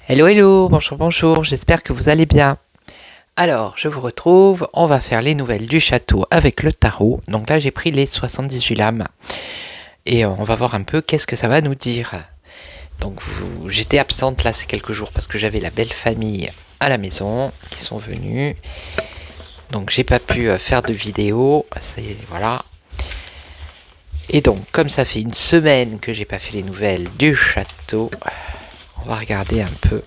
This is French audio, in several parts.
Hello, hello, bonjour, bonjour, j'espère que vous allez bien. Alors, je vous retrouve, on va faire les nouvelles du château avec le tarot. Donc là, j'ai pris les 78 lames et on va voir un peu qu'est-ce que ça va nous dire. Donc, j'étais absente là ces quelques jours parce que j'avais la belle famille à la maison qui sont venus. Donc, j'ai pas pu faire de vidéo, voilà. Et donc, comme ça fait une semaine que j'ai pas fait les nouvelles du château, on va regarder un peu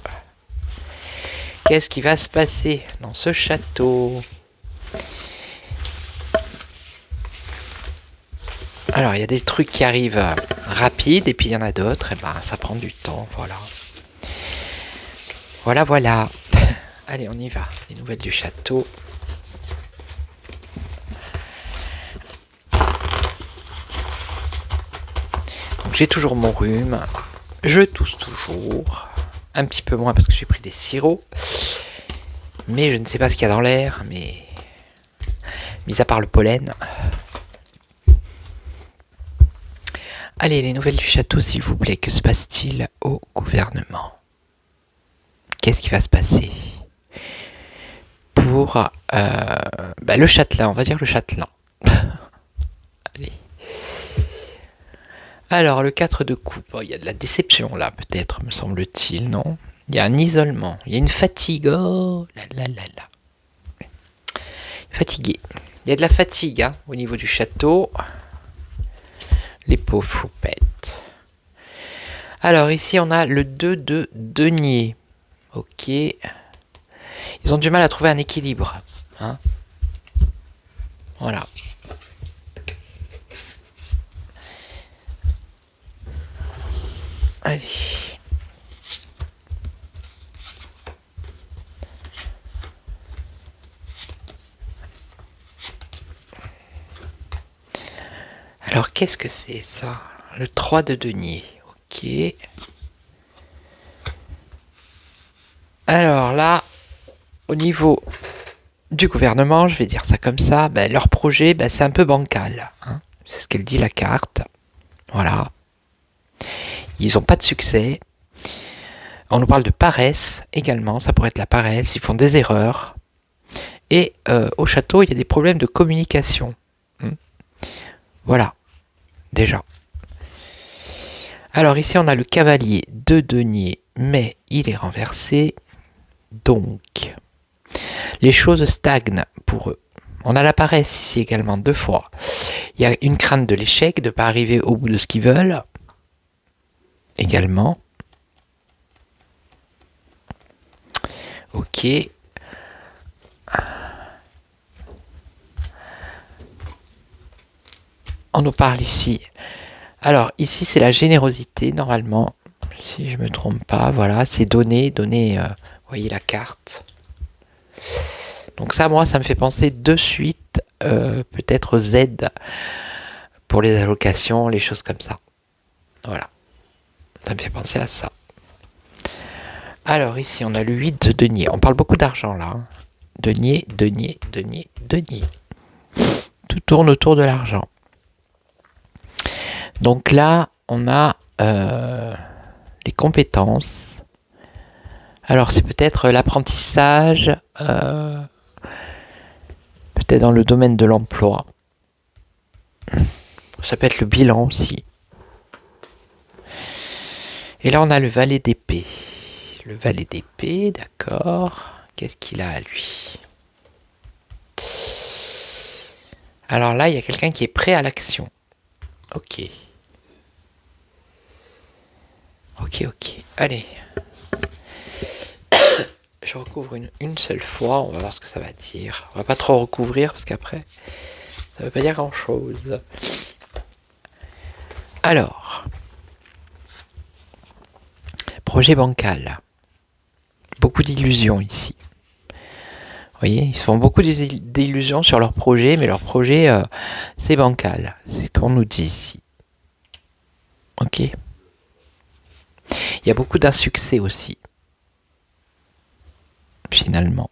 qu'est-ce qui va se passer dans ce château. Alors, il y a des trucs qui arrivent rapides, et puis il y en a d'autres, et ben ça prend du temps, voilà. Voilà, voilà. Allez, on y va. Les nouvelles du château. Donc, j'ai toujours mon rhume. Je tousse toujours. Un petit peu moins parce que j'ai pris des sirops. Mais je ne sais pas ce qu'il y a dans l'air, mais... mis à part le pollen. Allez, les nouvelles du château, s'il vous plaît. Que se passe-t-il au gouvernement? Qu'est-ce qui va se passer pour le châtelain? On va dire le châtelain. Allez. Alors, le 4 de coupe, il y a de la déception là, peut-être, me semble-t-il, non? Il y a un isolement, il y a une fatigue, oh là là là là. Fatigué. Il y a de la fatigue hein, au niveau du château. Les pauvres choupettes. Alors, ici, on a le 2 de denier. Ok. Ils ont du mal à trouver un équilibre. Hein. Voilà. Allez. Alors, qu'est-ce que c'est ça? Le 3 de denier. Ok. Alors là, au niveau du gouvernement, je vais dire ça comme ça, leur projet, c'est un peu bancal. Hein. C'est ce qu'elle dit la carte. Voilà. Ils n'ont pas de succès. On nous parle de paresse également, ça pourrait être la paresse, ils font des erreurs. Et au château, il y a des problèmes de communication. Voilà, déjà. Alors ici, on a le cavalier de denier, mais il est renversé. Donc, les choses stagnent pour eux. On a la paresse ici également 2 fois. Il y a une crainte de l'échec, de ne pas arriver au bout de ce qu'ils veulent. Également. Ok. On nous parle ici. Alors, ici, c'est la générosité, normalement. Si je ne me trompe pas, voilà. C'est donner, vous voyez la carte. Donc ça, moi, ça me fait penser de suite, peut-être aux aides pour les allocations, les choses comme ça. Voilà. Ça me fait penser à ça. Alors, ici, on a le 8 de denier. On parle beaucoup d'argent, là. Hein. Denier, denier, denier, denier. Tout tourne autour de l'argent. Donc là, on a les compétences. Alors, c'est peut-être l'apprentissage, peut-être dans le domaine de l'emploi. Ça peut être le bilan aussi. Et là, on a le valet d'épée. Le valet d'épée, d'accord. Qu'est-ce qu'il a à lui? Alors là, il y a quelqu'un qui est prêt à l'action. Ok. Ok. Allez. Je recouvre une seule fois. On va voir ce que ça va dire. On va pas trop recouvrir parce qu'après, ça veut pas dire grand-chose. Alors. Projet bancal. Beaucoup d'illusions ici. Vous voyez, ils se font beaucoup d'illusions sur leur projet, mais leur projet, c'est bancal. C'est ce qu'on nous dit ici. Ok. Il y a beaucoup d'insuccès aussi. Finalement.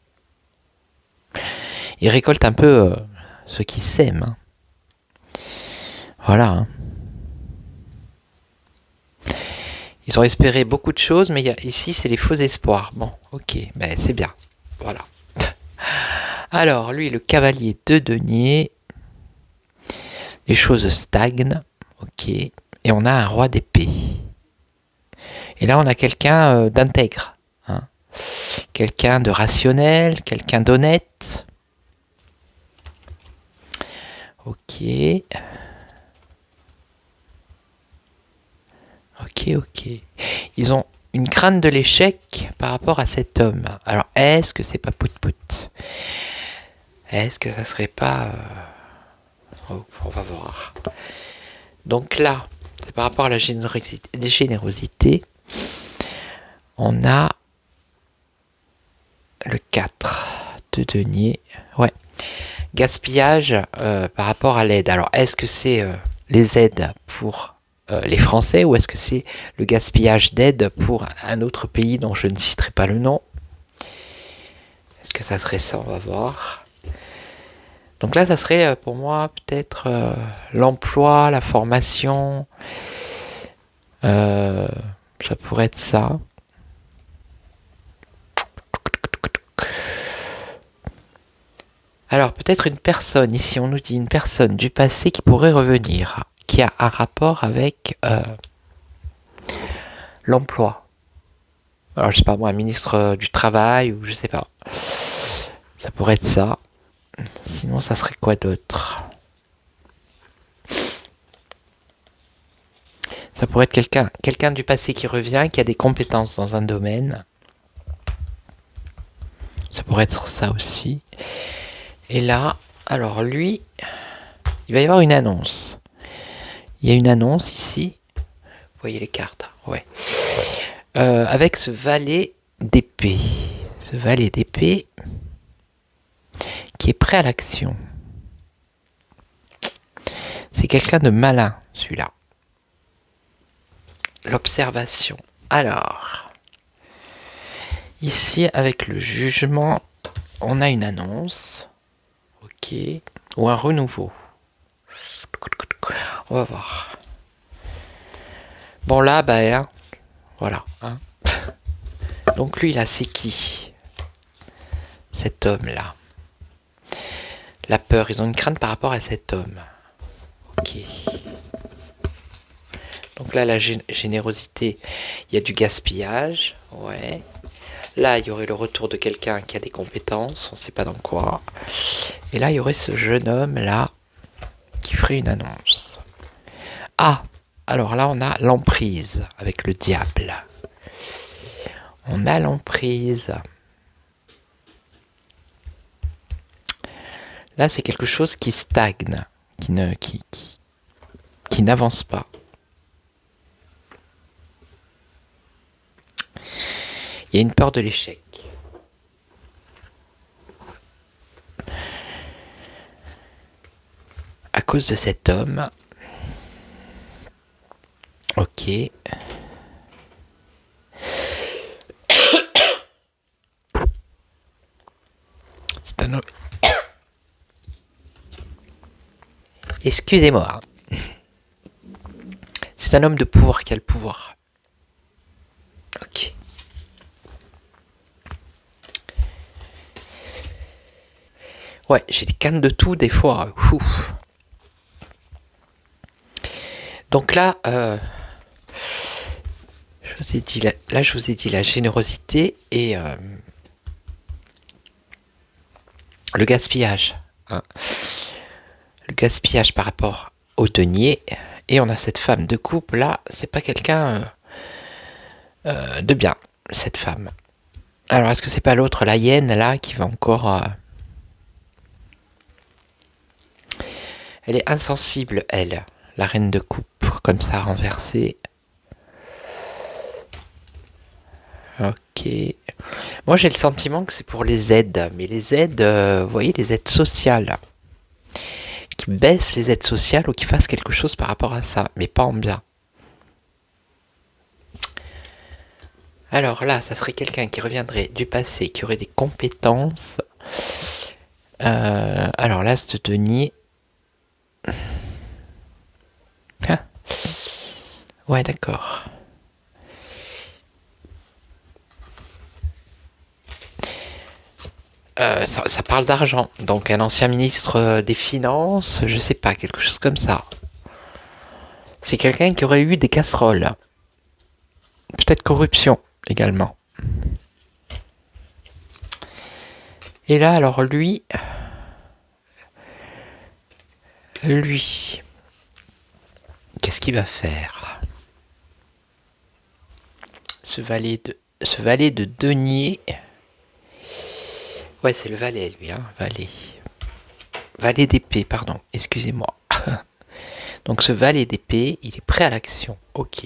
Ils récoltent un peu ce qu'ils sèment. Hein. Voilà. Hein. Ils ont espéré beaucoup de choses, mais ici, c'est les faux espoirs. Bon, ok, ben c'est bien. Voilà. Alors, lui, le cavalier de denier. Les choses stagnent. Ok. Et on a un roi d'épée. Et là, on a quelqu'un d'intègre. Hein. Quelqu'un de rationnel, quelqu'un d'honnête. Ok. Ok. Ils ont une crainte de l'échec par rapport à cet homme. Alors, est-ce que c'est pas pout-pout? Est-ce que ça serait pas... on va voir. Donc là, c'est par rapport à la générosité. On a le 4 de denier. Ouais. Gaspillage par rapport à l'aide. Alors, est-ce que c'est les aides pour les Français ou est-ce que c'est le gaspillage d'aide pour un autre pays dont je ne citerai pas le nom? Est-ce que ça serait ça? On va voir. Donc là, ça serait pour moi peut-être l'emploi, la formation. Ça pourrait être ça. Alors peut-être une personne, ici on nous dit une personne du passé qui pourrait revenir, qui a un rapport avec l'emploi. Alors je sais pas moi, un ministre du travail ou je sais pas. Ça pourrait être ça. Sinon ça serait quoi d'autre? Ça pourrait être quelqu'un du passé qui revient, qui a des compétences dans un domaine. Ça pourrait être ça aussi. Et là, alors lui, il va y avoir une annonce. Il y a une annonce ici. Vous voyez les cartes, ouais. Avec ce valet d'épée. Ce valet d'épée qui est prêt à l'action. C'est quelqu'un de malin, celui-là. L'observation. Alors, ici, avec le jugement, on a une annonce. Ok. Ou un renouveau. On va voir. Bon, là, bah, voilà. Hein. Donc, lui, là, c'est qui? Cet homme-là. La peur, ils ont une crainte par rapport à cet homme. Ok. Donc là, la générosité, il y a du gaspillage. Ouais. Là, il y aurait le retour de quelqu'un qui a des compétences, on ne sait pas dans quoi. Et là, il y aurait ce jeune homme-là qui ferait une annonce. Ah, alors là, on a l'emprise avec le diable. On a l'emprise. Là, c'est quelque chose qui stagne, qui n'avance pas. Il y a une peur de l'échec. À cause de cet homme. Ok. C'est un homme. Excusez-moi. C'est un homme de pouvoir qui a le pouvoir. Ok. Ouais, j'ai des cannes de tout des fois. Ouf. Donc là, je vous ai dit la générosité et le gaspillage. Hein. Le gaspillage par rapport au denier. Et on a cette femme de couple là, c'est pas quelqu'un de bien, cette femme. Alors est-ce que c'est pas l'autre, la hyène là, qui va encore... Elle est insensible, elle. La reine de coupe, comme ça, renversée. Ok. Moi, j'ai le sentiment que c'est pour les aides. Mais les aides, vous voyez, les aides sociales. Qui baissent les aides sociales ou qui fassent quelque chose par rapport à ça. Mais pas en bien. Alors là, ça serait quelqu'un qui reviendrait du passé, qui aurait des compétences. Alors là, ce denier... Ah. Ouais, d'accord. Ça parle d'argent. Donc un ancien ministre des Finances, je sais pas, quelque chose comme ça. C'est quelqu'un qui aurait eu des casseroles. Peut-être corruption également. Et là, alors lui, qu'est-ce qu'il va faire? Ce valet de denier. Ouais, c'est le valet, lui, hein, valet. Valet d'épée, pardon, excusez-moi. Donc ce valet d'épée, il est prêt à l'action. Ok.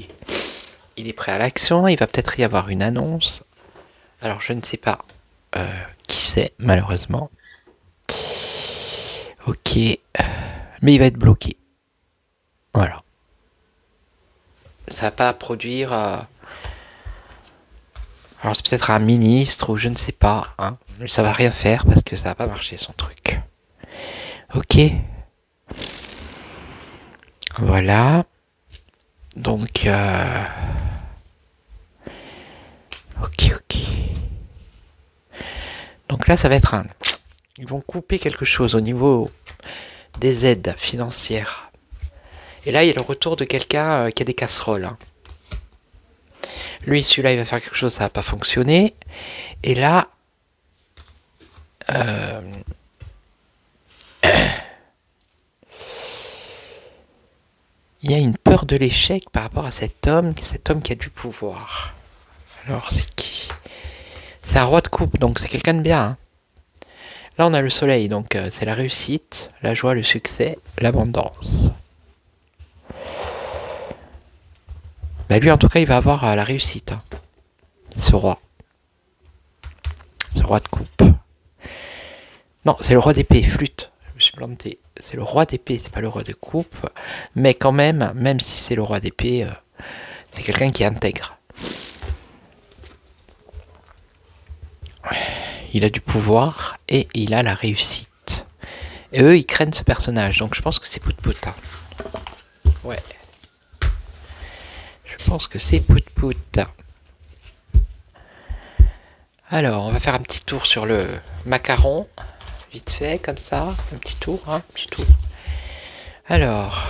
Il est prêt à l'action, il va peut-être y avoir une annonce. Alors je ne sais pas qui c'est, malheureusement. Ok. Mais il va être bloqué. Voilà. Ça va pas produire... Alors c'est peut-être un ministre ou je ne sais pas. Hein. Mais ça va rien faire parce que ça va pas marcher son truc. Ok. Voilà. Donc... Ok. Donc là ça va être un... Ils vont couper quelque chose au niveau des aides financières. Et là il y a le retour de quelqu'un qui a des casseroles. Hein. Lui, celui-là, il va faire quelque chose, ça va pas fonctionner. Et là, il y a une peur de l'échec par rapport à cet homme qui a du pouvoir. Alors, c'est qui? C'est un roi de coupe, donc c'est quelqu'un de bien. Hein. Là, on a le soleil, donc c'est la réussite, la joie, le succès, l'abondance. Bah, lui, en tout cas, il va avoir la réussite. Hein. Ce roi. Ce roi de coupe. Non, c'est le roi d'épée, flûte. Je me suis planté. C'est le roi d'épée, c'est pas le roi de coupe. Mais quand même si c'est le roi d'épée, c'est quelqu'un qui intègre. Il a du pouvoir et il a la réussite. Et eux, ils craignent ce personnage. Donc je pense que c'est Pout-Pout. Hein. Ouais. Je pense que c'est Pout-Pout. Alors, on va faire un petit tour sur le macaron. Vite fait, comme ça. Un petit tour, hein. Petit tour. Alors...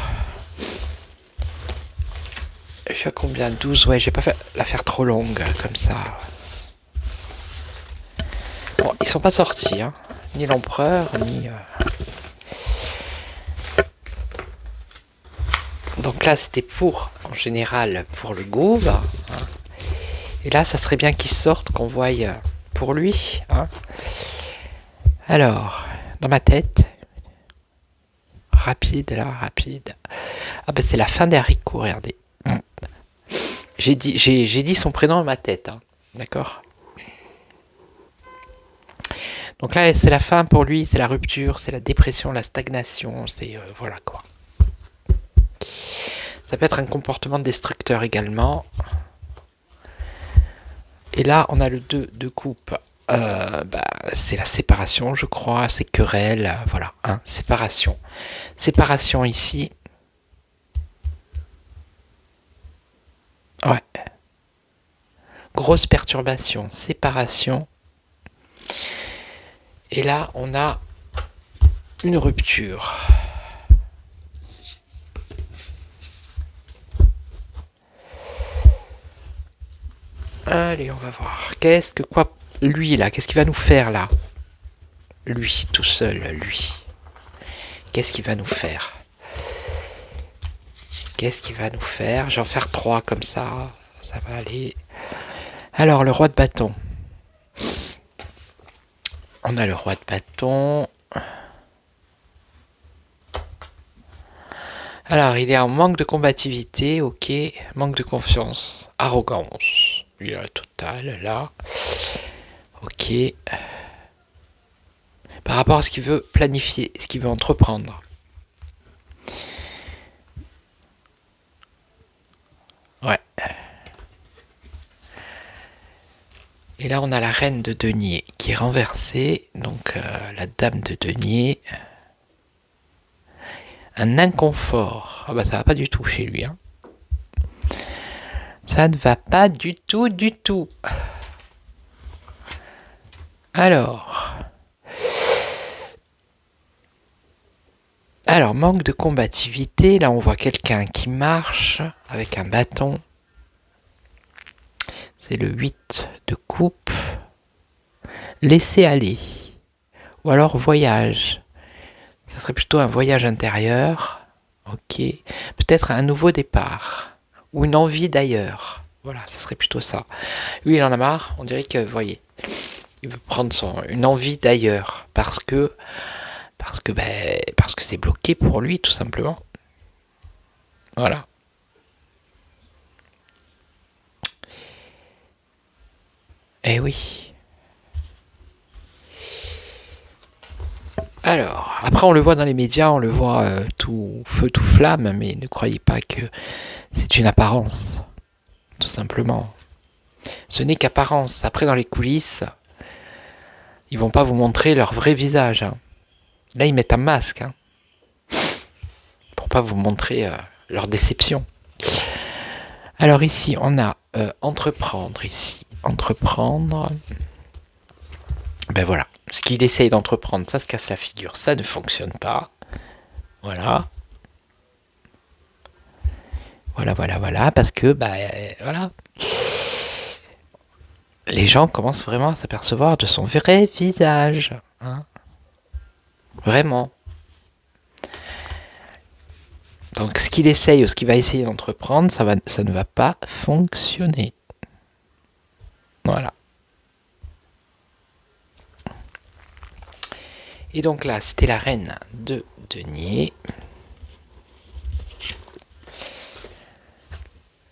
Je suis à combien? 12? Ouais, j'ai pas fait la faire trop longue, comme ça. Bon, ils sont pas sortis, hein. Ni l'empereur, ni... Donc là, c'était en général, pour le Gouv. Hein. Et là, ça serait bien qu'il sorte, qu'on voie pour lui. Hein. Alors, dans ma tête... Rapide. Ah bah c'est la fin des haricots, regardez. J'ai dit son prénom dans ma tête. Hein. D'accord? Donc là, c'est la fin pour lui, c'est la rupture, c'est la dépression, la stagnation, c'est... voilà quoi. Ça peut être un comportement destructeur également. Et là, on a le 2 de coupe. C'est la séparation, je crois. C'est querelle. Voilà. Hein, séparation. Séparation ici. Ouais. Grosse perturbation. Séparation. Et là, on a une rupture. Allez, on va voir. Lui, là, qu'est-ce qu'il va nous faire, là? Lui, tout seul, lui. Qu'est-ce qu'il va nous faire? Je vais en faire 3 comme ça. Ça va aller. Alors, le roi de bâton. On a le roi de bâton. Alors, il est en manque de combativité, ok. Manque de confiance. Arrogance. Il est total, là. Ok. Par rapport à ce qu'il veut planifier, ce qu'il veut entreprendre. Ouais. Et là, on a la reine de denier qui est renversée. Donc, la dame de denier. Un inconfort. Ah bah, ça va pas du tout chez lui. Hein. Ça ne va pas du tout. Alors. Alors, manque de combativité. Là, on voit quelqu'un qui marche avec un bâton. C'est le 8 de coupe. Laisser aller. Ou alors voyage. Ça serait plutôt un voyage intérieur. Ok. Peut-être un nouveau départ. Ou une envie d'ailleurs. Voilà, ça serait plutôt ça. Lui, il en a marre. On dirait que, vous voyez, il veut prendre une envie d'ailleurs. Parce que c'est bloqué pour lui, tout simplement. Voilà. Eh oui. Alors, après on le voit dans les médias, on le voit tout feu, tout flamme, mais ne croyez pas que c'est une apparence, tout simplement. Ce n'est qu'apparence. Après, dans les coulisses, ils vont pas vous montrer leur vrai visage. Hein. Là, ils mettent un masque, hein, pour pas vous montrer leur déception. Alors ici, on a entreprendre, ici, entreprendre. Ben voilà, ce qu'il essaye d'entreprendre, ça se casse la figure, ça ne fonctionne pas. Voilà. Voilà, parce que, voilà. Les gens commencent vraiment à s'apercevoir de son vrai visage. Hein. Vraiment. Donc, ce qu'il essaye ou ce qu'il va essayer d'entreprendre, ça ne va pas fonctionner. Voilà. Et donc là, c'était la reine de denier.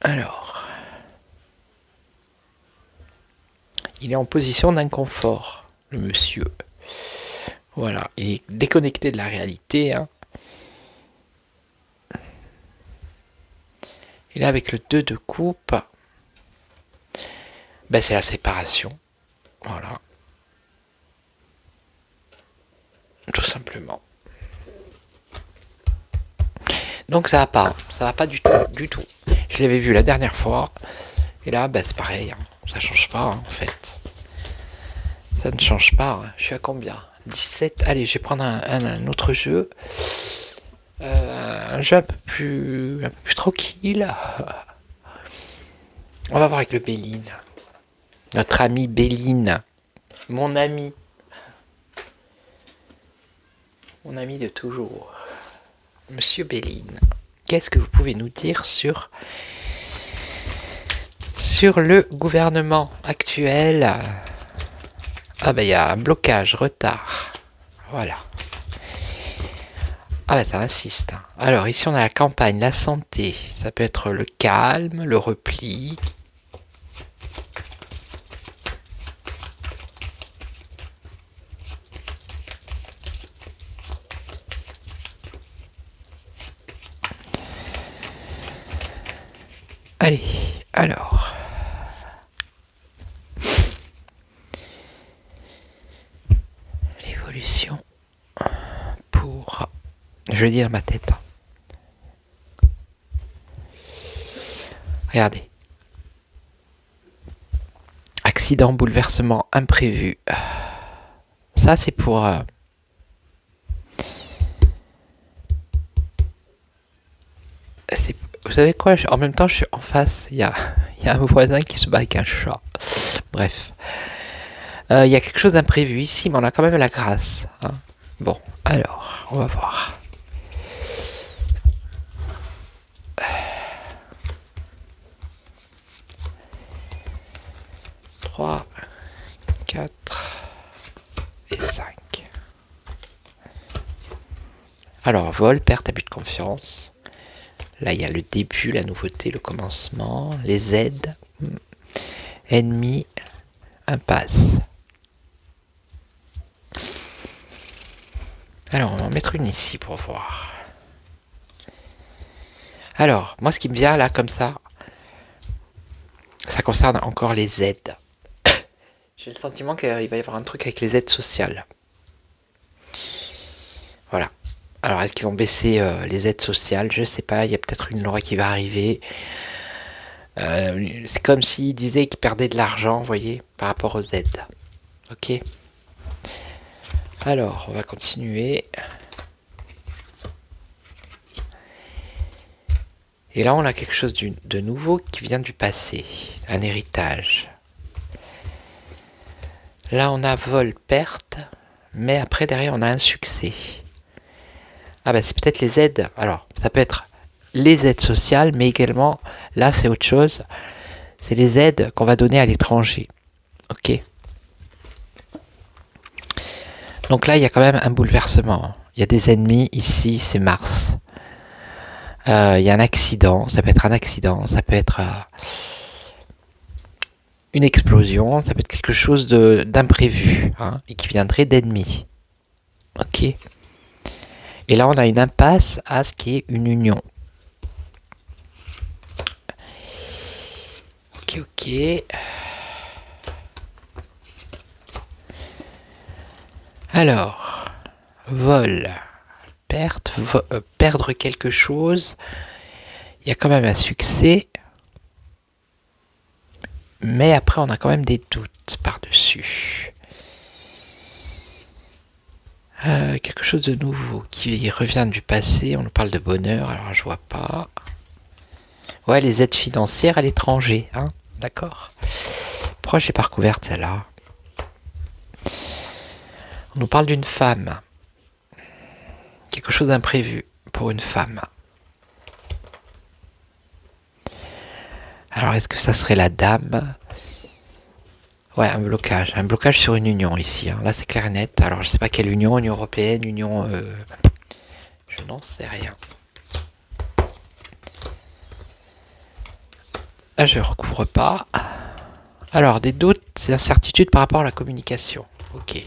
Alors, il est en position d'inconfort, le monsieur. Voilà, il est déconnecté de la réalité. Hein. Et là, avec le 2 de coupe, c'est la séparation. Voilà. Tout simplement. Donc ça va pas du tout. Je l'avais vu la dernière fois, et là, c'est pareil, hein. Ça change pas, hein, en fait. Ça ne change pas. Hein. Je suis à combien 17. Allez, je vais prendre un autre jeu. Un jeu un peu plus tranquille. On va voir avec le Béline. Notre ami Béline. Mon ami. Mon ami de toujours. Monsieur Béline. Qu'est-ce que vous pouvez nous dire sur le gouvernement actuel? Ah il y a un blocage, retard. Voilà. Ah ça insiste. Alors ici on a la campagne, la santé. Ça peut être le calme, le repli. Allez, alors. L'évolution pour... Je le dis dans ma tête. Regardez. Accident, bouleversement imprévu. Ça, c'est pour... Vous savez quoi? En même temps, je suis en face. Il y a un voisin qui se bat avec un chat. Bref. Il y a quelque chose d'imprévu ici, mais on a quand même la grâce. Hein. Bon, alors, on va voir. Trois, 4 et 5. Alors, vol, perte, abus de confiance. Là, il y a le début, la nouveauté, le commencement, les aides, ennemi, impasse. Alors, on va en mettre une ici pour voir. Alors, moi, ce qui me vient là, comme ça concerne encore les aides. J'ai le sentiment qu'il va y avoir un truc avec les aides sociales. Voilà. Alors, est-ce qu'ils vont baisser les aides sociales? Je sais pas, il y a peut-être une loi qui va arriver. C'est comme s'ils disaient qu'ils perdaient de l'argent, vous voyez, par rapport aux aides. Ok. Alors, on va continuer. Et là, on a quelque chose de nouveau qui vient du passé, un héritage. Là, on a vol, perte, mais après, derrière, on a un succès. Ah ben, c'est peut-être les aides. Alors, ça peut être les aides sociales, mais également, là, c'est autre chose. C'est les aides qu'on va donner à l'étranger. Ok. Donc là, il y a quand même un bouleversement. Il y a des ennemis ici, c'est Mars. Il y a un accident, ça peut être un accident, ça peut être une explosion, ça peut être quelque chose d'imprévu, hein, et qui viendrait d'ennemis. Ok. Et là, on a une impasse à ce qui est une union. Ok. Alors, vol, perte, perdre quelque chose. Il y a quand même un succès. Mais après, on a quand même des doutes par-dessus. Quelque chose de nouveau qui revient du passé. On nous parle de bonheur, alors je vois pas. Ouais, les aides financières à l'étranger, hein. D'accord. Pourquoi j'ai pas recouvert celle-là? On nous parle d'une femme. Quelque chose d'imprévu pour une femme. Alors, est-ce que ça serait la dame? Ouais, un blocage sur une union ici, hein. Là, c'est clair et net. Alors, je sais pas quelle union, Union Européenne, Union... je n'en sais rien. Là, je ne recouvre pas. Alors, des doutes, des incertitudes par rapport à la communication. Ok.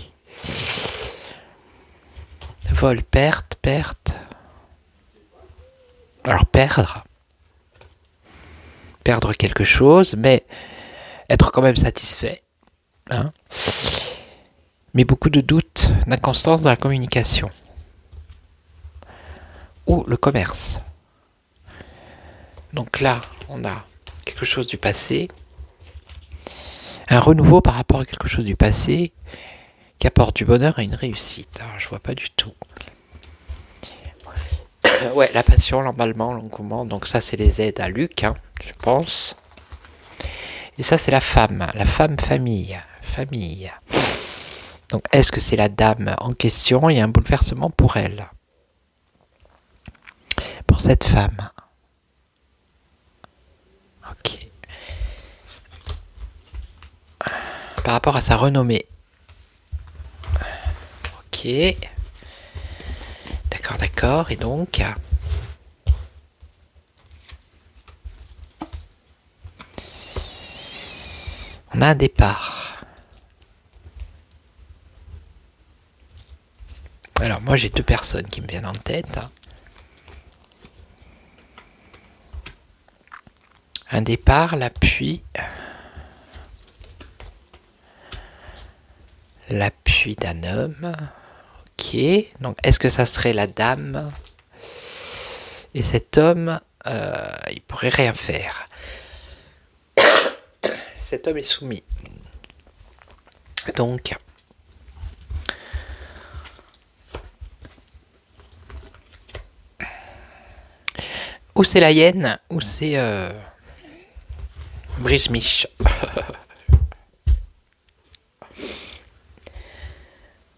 Vol, perte. Alors, perdre quelque chose, mais être quand même satisfait. Hein, mais beaucoup de doutes, d'inconstance dans la communication. Ou le commerce. Donc là, on a quelque chose du passé. Un renouveau par rapport à quelque chose du passé qui apporte du bonheur et une réussite. Alors, je vois pas du tout. Ouais, la passion, l'emballement, l'engouement. Donc ça, c'est les aides à Luc, hein, je pense. Et ça, c'est la femme famille. Donc, est-ce que c'est la dame en question? Il y a un bouleversement pour elle. Pour cette femme. Ok. Par rapport à sa renommée. Ok. D'accord. Et donc... on a un départ. Alors, moi, j'ai deux personnes qui me viennent en tête. Un départ, l'appui d'un homme. Ok. Donc, est-ce que ça serait la dame? Et cet homme, il pourrait rien faire. Cet homme est soumis. Donc, ou c'est la hyène, ou c'est Brismich.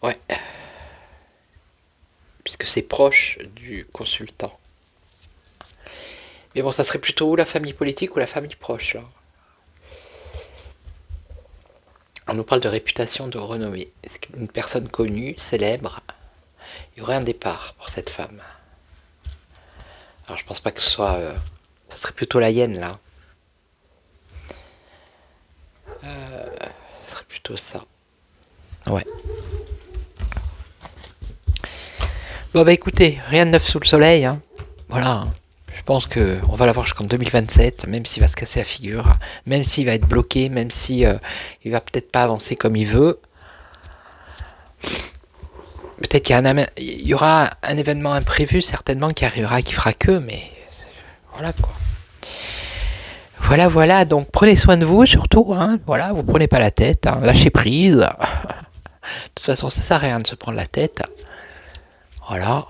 Ouais. Puisque c'est proche du consultant. Mais bon, ça serait plutôt ou la famille politique ou la famille proche, là. On nous parle de réputation, de renommée. Est-ce qu'une personne connue, célèbre, il y aurait un départ pour cette femme? Alors je pense pas que ce soit... ça serait plutôt la hyène, là. Ce serait plutôt ça. Ouais. Bon bah écoutez, rien de neuf sous le soleil, hein. Voilà. Je pense qu'on va l'avoir jusqu'en 2027, même s'il va se casser la figure, même s'il va être bloqué, même si il va peut-être pas avancer comme il veut. Peut-être qu'il y aura un événement imprévu, certainement, qui arrivera, qui fera que, mais voilà quoi. Voilà, donc prenez soin de vous surtout, hein. Voilà, vous prenez pas la tête, hein. Lâchez prise. De toute façon, ça sert à rien de se prendre la tête. Voilà.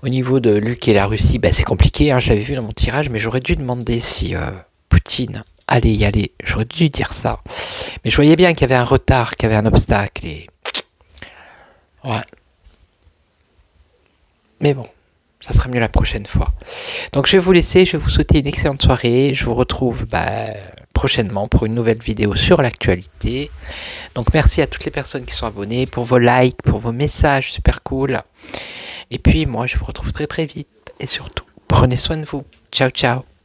Au niveau de l'Ukraine et la Russie, bah, c'est compliqué, hein, je l'avais vu dans mon tirage, mais j'aurais dû demander si Poutine allait y aller. J'aurais dû dire ça. Mais je voyais bien qu'il y avait un retard, qu'il y avait un obstacle. Et... ouais. Mais bon, ça sera mieux la prochaine fois. Donc je vais vous laisser, je vais vous souhaiter une excellente soirée. Je vous retrouve prochainement pour une nouvelle vidéo sur l'actualité. Donc merci à toutes les personnes qui sont abonnées, pour vos likes, pour vos messages, super cool. Et puis moi je vous retrouve très très vite. Et surtout, prenez soin de vous. Ciao ciao.